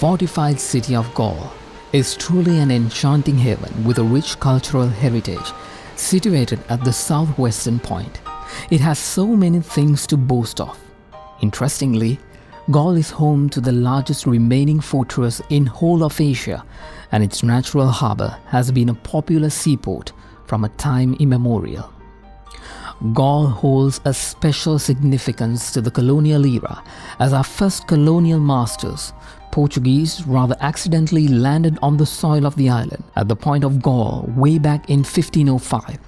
fortified city of Gaul is truly an enchanting haven with a rich cultural heritage situated at the southwestern point. It has so many things to boast of. Interestingly, Gaul is home to the largest remaining fortress in whole of Asia, and its natural harbour has been a popular seaport from a time immemorial. Gaul holds a special significance to the colonial era, as our first colonial masters, Portuguese, rather accidentally landed on the soil of the island at the point of Gaul way back in 1505,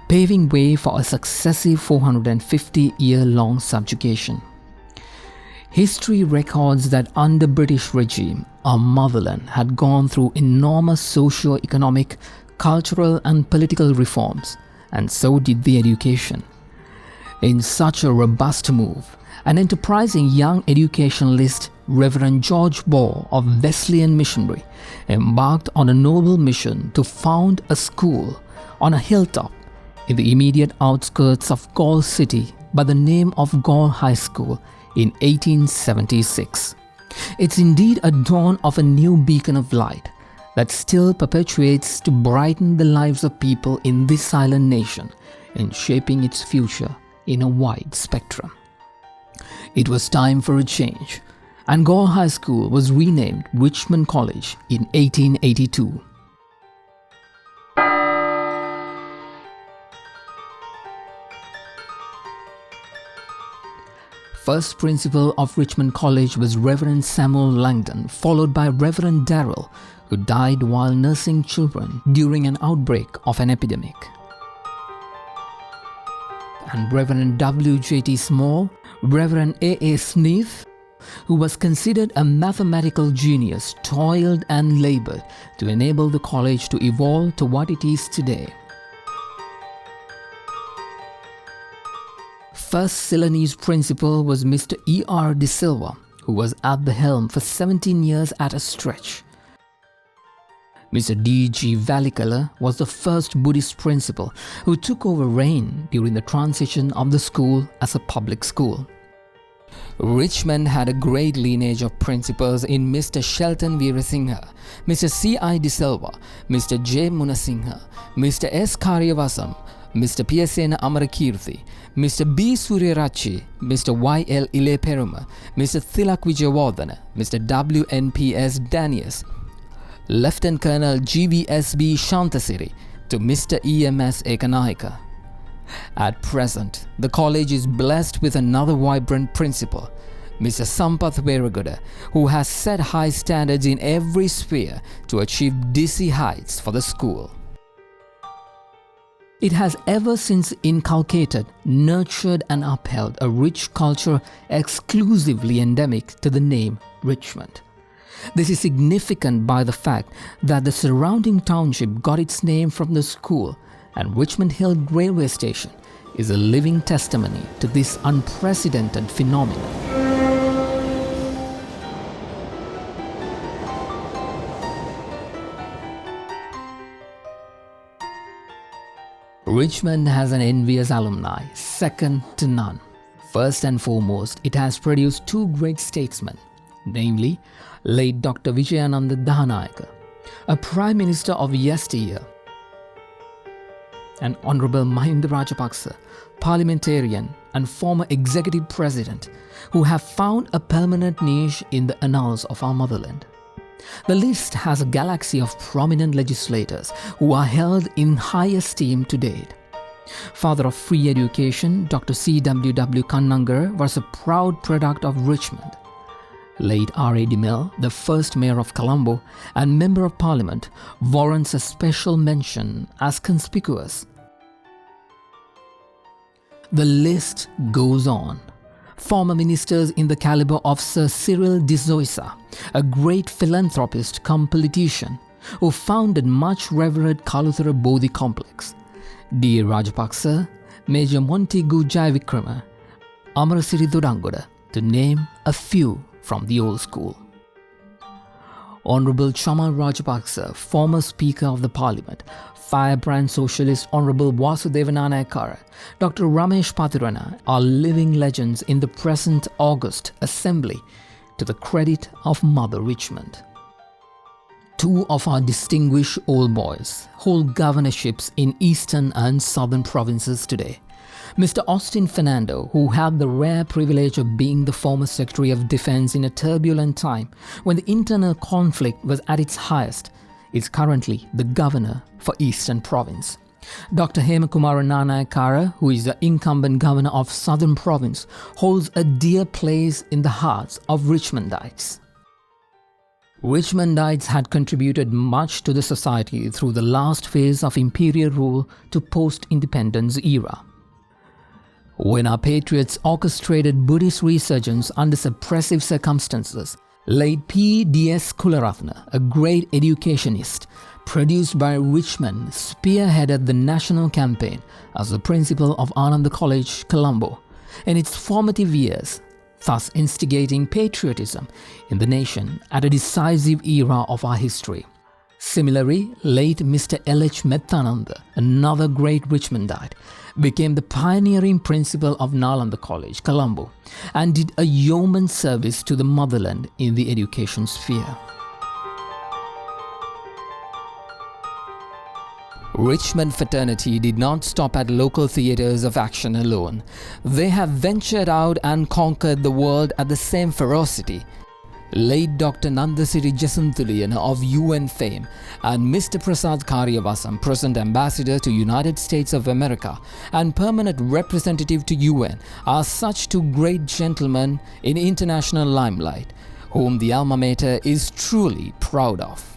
paving way for a successive 450-year-long subjugation. History records that under British regime, our motherland had gone through enormous socio-economic, cultural and political reforms, and so did the education. In such a robust move, an enterprising young educationalist, Reverend George Ball of Wesleyan Missionary, embarked on a noble mission to found a school on a hilltop in the immediate outskirts of Gaul City by the name of Gaul High School in 1876. It's indeed a dawn of a new beacon of light that still perpetuates to brighten the lives of people in this island nation in shaping its future in a wide spectrum. It was time for a change, and Gaul High School was renamed Richmond College in 1882. First principal of Richmond College was Reverend Samuel Langdon, followed by Reverend Darrell, who died while nursing children during an outbreak of an epidemic, and Reverend W.J.T. Small, Reverend A.A. Smith, who was considered a mathematical genius, toiled and labored to enable the college to evolve to what it is today. First Ceylonese principal was Mr. E.R. De Silva, who was at the helm for 17 years at a stretch. Mr. D.G. Valikala was the first Buddhist principal who took over reign during the transition of the school as a public school. Richmond had a great lineage of principals in Mr. Shelton Veerasinghe, Mr. C.I. De Silva, Mr. J. Munasinghe, Mr. S. Karyavasam, Mr. Piyasena Amarakirthi, Mr. B. Suryarachi, Mr. Y.L. Ileperuma, Mr. Thilak Vijayawardhana, Mr. W.N.P.S. Danius, Lieutenant Colonel G.V.S.B. Shantasiri to Mr. E.M.S. Ekanayaka. At present, the college is blessed with another vibrant principal, Mr. Sampath Veraguda, who has set high standards in every sphere to achieve dizzy heights for the school. It has ever since inculcated, nurtured and upheld a rich culture exclusively endemic to the name Richmond. This is significant by the fact that the surrounding township got its name from the school, and Richmond Hill Railway Station is a living testimony to this unprecedented phenomenon. Richmond has an envious alumni, second to none. First and foremost, it has produced two great statesmen, namely, late Dr. Vijayananda Dahanayaka, a Prime Minister of yesteryear, and Honorable Mahinda Rajapaksa, parliamentarian and former executive president, who have found a permanent niche in the annals of our motherland. The list has a galaxy of prominent legislators who are held in high esteem to date. Father of free education, Dr. C.W.W. Kannangar was a proud product of Richmond. Late R.A. DeMille, the first mayor of Colombo and member of parliament, warrants a special mention as conspicuous. The list goes on. Former ministers in the caliber of Sir Cyril de Zoysa, a great philanthropist cum politician, who founded much revered Kaluthara Bodhi complex, D. Rajapaksa, Major Montagu Jayavikrama, Amarasiri Thudangoda, to name a few from the old school. Honorable Chamal Rajapaksa, former Speaker of the Parliament, firebrand socialist Honorable Vasudeva Nanayakkara, Dr. Ramesh Pathirana are living legends in the present August Assembly to the credit of Mother Richmond. Two of our distinguished old boys hold governorships in eastern and southern provinces today. Mr. Austin Fernando, who had the rare privilege of being the former Secretary of Defense in a turbulent time when the internal conflict was at its highest, is currently the governor for Eastern Province. Dr. Hemakumara Nanayakara, who is the incumbent governor of Southern Province, holds a dear place in the hearts of Richmondites. Richmondites had contributed much to the society through the last phase of imperial rule to post-independence era. When our patriots orchestrated Buddhist resurgence under suppressive circumstances, late P. D.S. Kularatna, a great educationist, produced by Richmond, spearheaded the national campaign as the principal of Ananda College, Colombo, in its formative years, thus instigating patriotism in the nation at a decisive era of our history. Similarly, late Mr. L. H. Methananda, another great Richmondite, became the pioneering principal of Nalanda College, Colombo, and did a yeoman service to the motherland in the education sphere. Richmond fraternity did not stop at local theatres of action alone. They have ventured out and conquered the world at the same ferocity. Late Dr. Nandasiri Jasunthuliyana of UN fame and Mr. Prasad Karyavasam, present ambassador to United States of America and permanent representative to UN, are such two great gentlemen in international limelight, whom the alma mater is truly proud of.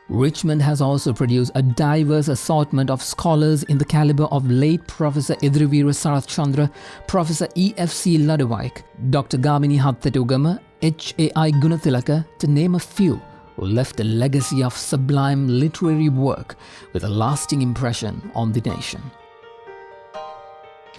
Richmond has also produced a diverse assortment of scholars in the caliber of late Professor Edrivira Sarath Chandra, Professor E.F.C. Ladavike, Dr. Gamini Hattatugama, H.A.I. Gunathilaka, to name a few, who left a legacy of sublime literary work with a lasting impression on the nation.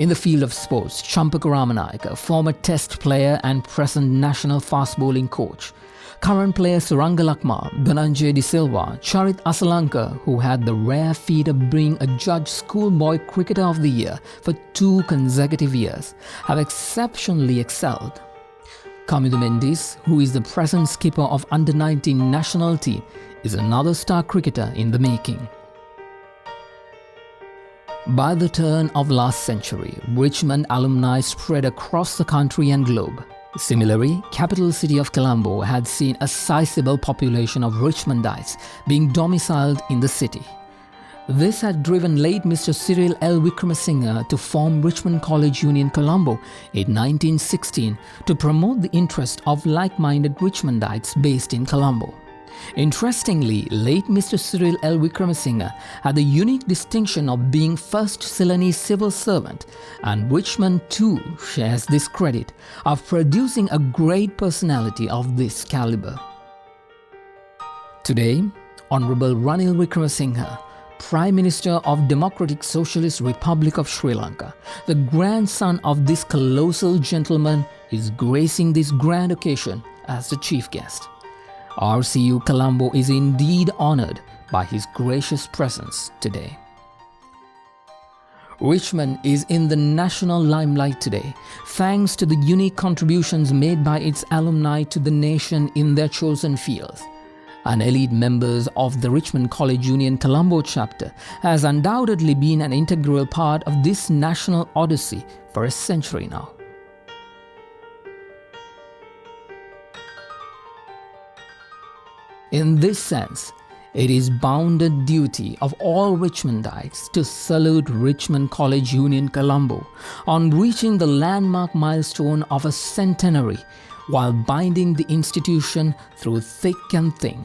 In the field of sports, Champaka Ramanayaka, former test player and present national fast bowling coach, current player Suranga Lakma, Dhananjay De Silva, Charit Asalanka, who had the rare feat of being a judge schoolboy cricketer of the year for 2 consecutive years, have exceptionally excelled. Kamidu Mendes, who is the present skipper of under-19 national team, is another star cricketer in the making. By the turn of last century, Richmond alumni spread across the country and globe. Similarly, capital city of Colombo had seen a sizable population of Richmondites being domiciled in the city. This had driven late Mr. Cyril L. Wickramasinghe to form Richmond College Union Colombo in 1916 to promote the interest of like-minded Richmondites based in Colombo. Interestingly, late Mr. Cyril L. Wickramasinghe had the unique distinction of being first Ceylonese civil servant, and Richmond too shares this credit of producing a great personality of this caliber. Today, Honorable Ranil Wickramasinghe, Prime Minister of Democratic Socialist Republic of Sri Lanka, the grandson of this colossal gentleman, is gracing this grand occasion as the chief guest. RCU Colombo is indeed honoured by his gracious presence today. Richmond is in the national limelight today thanks to the unique contributions made by its alumni to the nation in their chosen fields. And elite members of the Richmond College Union Colombo chapter has undoubtedly been an integral part of this national odyssey for a century now. In this sense, it is bounden duty of all Richmondites to salute Richmond College Union Colombo on reaching the landmark milestone of a centenary while binding the institution through thick and thin,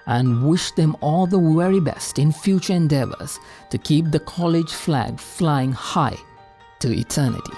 and wish them all the very best in future endeavors to keep the college flag flying high to eternity.